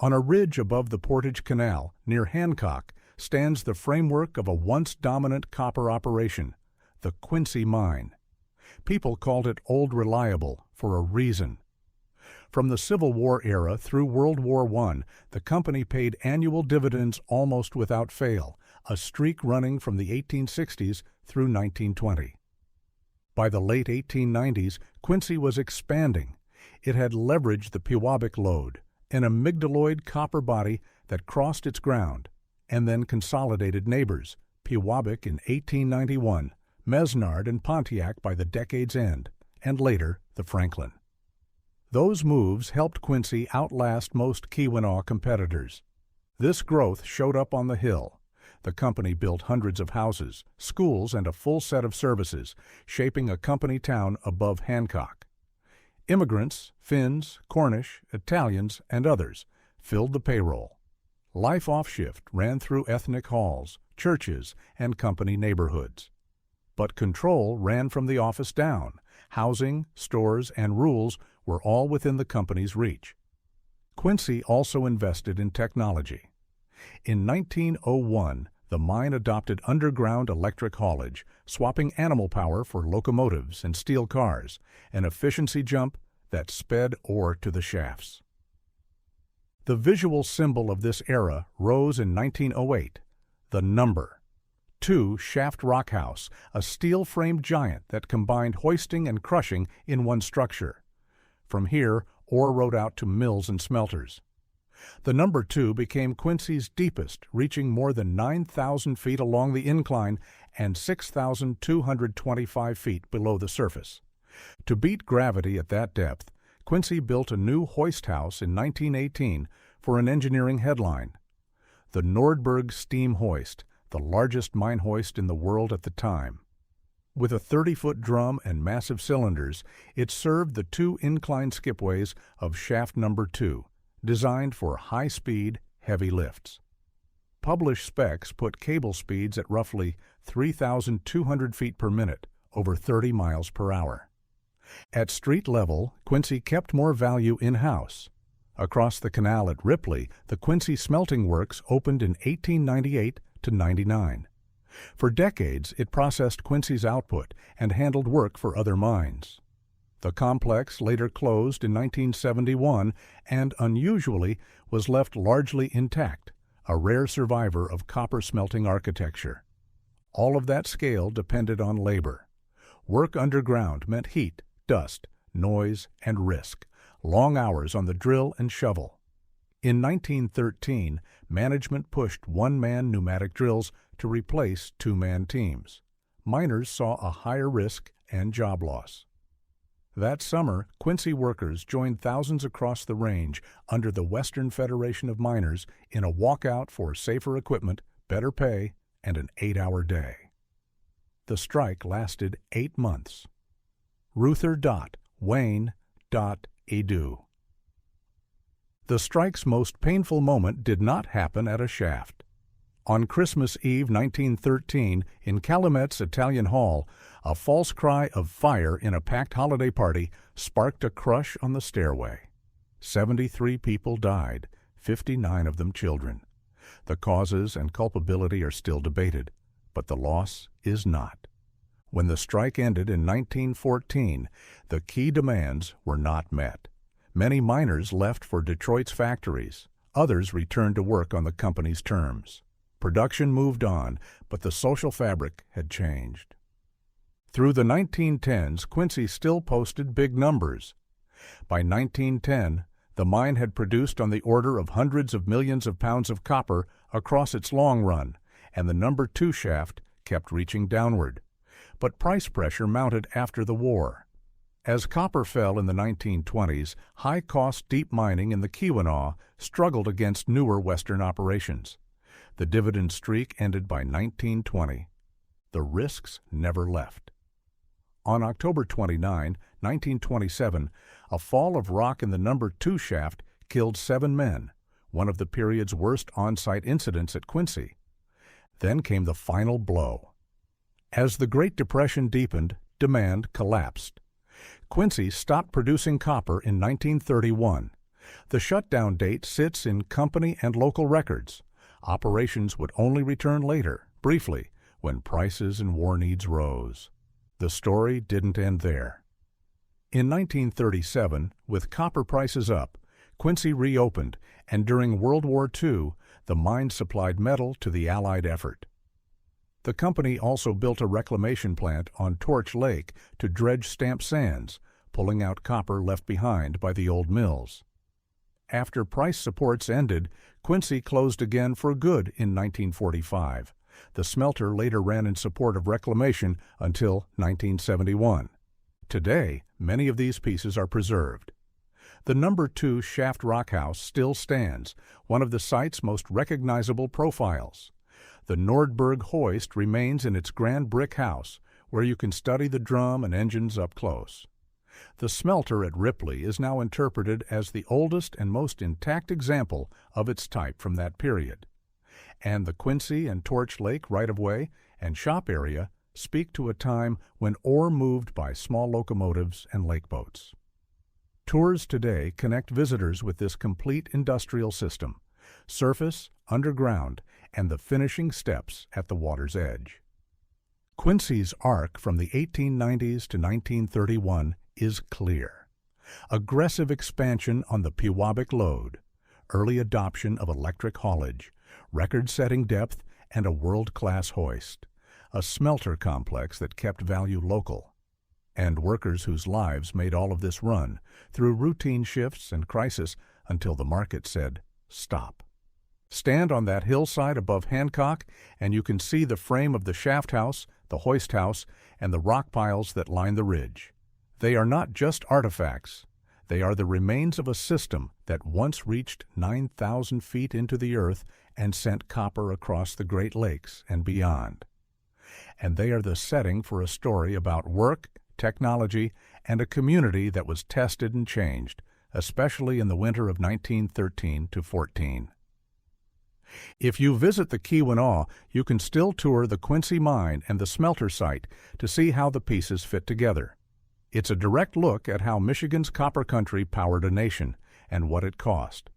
On a ridge above the Portage Canal, near Hancock, stands the framework of a once dominant copper operation, the Quincy Mine. People called it Old Reliable for a reason. From the Civil War era through World War I, the company paid annual dividends almost without fail, a streak running from the 1860s through 1920. By the late 1890s, Quincy was expanding. It had leveraged the Pewabic lode, an amygdaloid copper body that crossed its ground, and then consolidated neighbors, Pewabic in 1891, Mesnard and Pontiac by the decade's end, and later the Franklin. Those moves helped Quincy outlast most Keweenaw competitors. This growth showed up on the hill. The company built hundreds of houses, schools, and a full set of services, shaping a company town above Hancock. Immigrants, Finns, Cornish, Italians, and others filled the payroll. Life off-shift ran through ethnic halls, churches, and company neighborhoods. But control ran from the office down. Housing, stores, and rules were all within the company's reach. Quincy also invested in technology. In 1901, the mine adopted underground electric haulage, swapping animal power for locomotives and steel cars, an efficiency jump that sped ore to the shafts. The visual symbol of this era rose in 1908, the number. 2 Shaft Rock House, a steel-framed giant that combined hoisting and crushing in one structure. From here, ore rode out to mills and smelters. The number 2 became Quincy's deepest, reaching more than 9,000 feet along the incline and 6,225 feet below the surface. To beat gravity at that depth, Quincy built a new hoist house in 1918 for an engineering headline. The Nordberg steam hoist, the largest mine hoist in the world at the time. With a 30-foot drum and massive cylinders, it served the 2 incline skipways of shaft number 2, designed for high-speed, heavy lifts. Published specs put cable speeds at roughly 3,200 feet per minute, over 30 miles per hour. At street level, Quincy kept more value in-house. Across the canal at Ripley, the Quincy Smelting Works opened in 1898 to 99. For decades, it processed Quincy's output and handled work for other mines. The complex later closed in 1971 and, unusually, was left largely intact, a rare survivor of copper smelting architecture. All of that scale depended on labor. Work underground meant heat, dust, noise, and risk, long hours on the drill and shovel. In 1913, management pushed one-man pneumatic drills to replace two-man teams. Miners saw a higher risk and job loss. That summer, Quincy workers joined thousands across the range under the Western Federation of Miners in a walkout for safer equipment, better pay, and an 8-hour day. The strike lasted 8 months. Ruther.Wayne.edu. The strike's most painful moment did not happen at a shaft. On Christmas Eve 1913, in Calumet's Italian Hall, a false cry of fire in a packed holiday party sparked a crush on the stairway. 73 people died, 59 of them children. The causes and culpability are still debated, but the loss is not. When the strike ended in 1914, the key demands were not met. Many miners left for Detroit's factories. Others returned to work on the company's terms. Production moved on, but the social fabric had changed. Through the 1910s, Quincy still posted big numbers. By 1910, the mine had produced on the order of hundreds of millions of pounds of copper across its long run, and the number 2 shaft kept reaching downward. But price pressure mounted after the war. As copper fell in the 1920s, high-cost deep mining in the Keweenaw struggled against newer Western operations. The dividend streak ended by 1920. The risks never left. On October 29, 1927, a fall of rock in the number 2 shaft killed 7 men, one of the period's worst on-site incidents at Quincy. Then came the final blow. As the Great Depression deepened, demand collapsed. Quincy stopped producing copper in 1931. The shutdown date sits in company and local records. Operations would only return later, briefly, when prices and war needs rose. The story didn't end there. In 1937, with copper prices up, Quincy reopened, and during World War II, the mine supplied metal to the Allied effort. The company also built a reclamation plant on Torch Lake to dredge stamp sands, pulling out copper left behind by the old mills. After price supports ended, Quincy closed again for good in 1945. The smelter later ran in support of reclamation until 1971. Today, many of these pieces are preserved. The No. 2 Shaft Rock House still stands, one of the site's most recognizable profiles. The Nordberg hoist remains in its grand brick house, where you can study the drum and engines up close. The smelter at Ripley is now interpreted as the oldest and most intact example of its type from that period. And the Quincy and Torch Lake right-of-way and shop area speak to a time when ore moved by small locomotives and lake boats. Tours today connect visitors with this complete industrial system, surface, underground, and the finishing steps at the water's edge. Quincy's arc from the 1890s to 1931 is clear. Aggressive expansion on the Pewabic lode, early adoption of electric haulage, record-setting depth, and a world-class hoist, a smelter complex that kept value local, and workers whose lives made all of this run through routine shifts and crisis until the market said, stop. Stand on that hillside above Hancock, and you can see the frame of the shaft house, the hoist house, and the rock piles that line the ridge. They are not just artifacts. They are the remains of a system that once reached 9,000 feet into the earth and sent copper across the Great Lakes and beyond. And they are the setting for a story about work, technology, and a community that was tested and changed, especially in the winter of 1913 to 14. If you visit the Keweenaw, you can still tour the Quincy Mine and the smelter site to see how the pieces fit together. It's a direct look at how Michigan's copper country powered a nation and what it cost.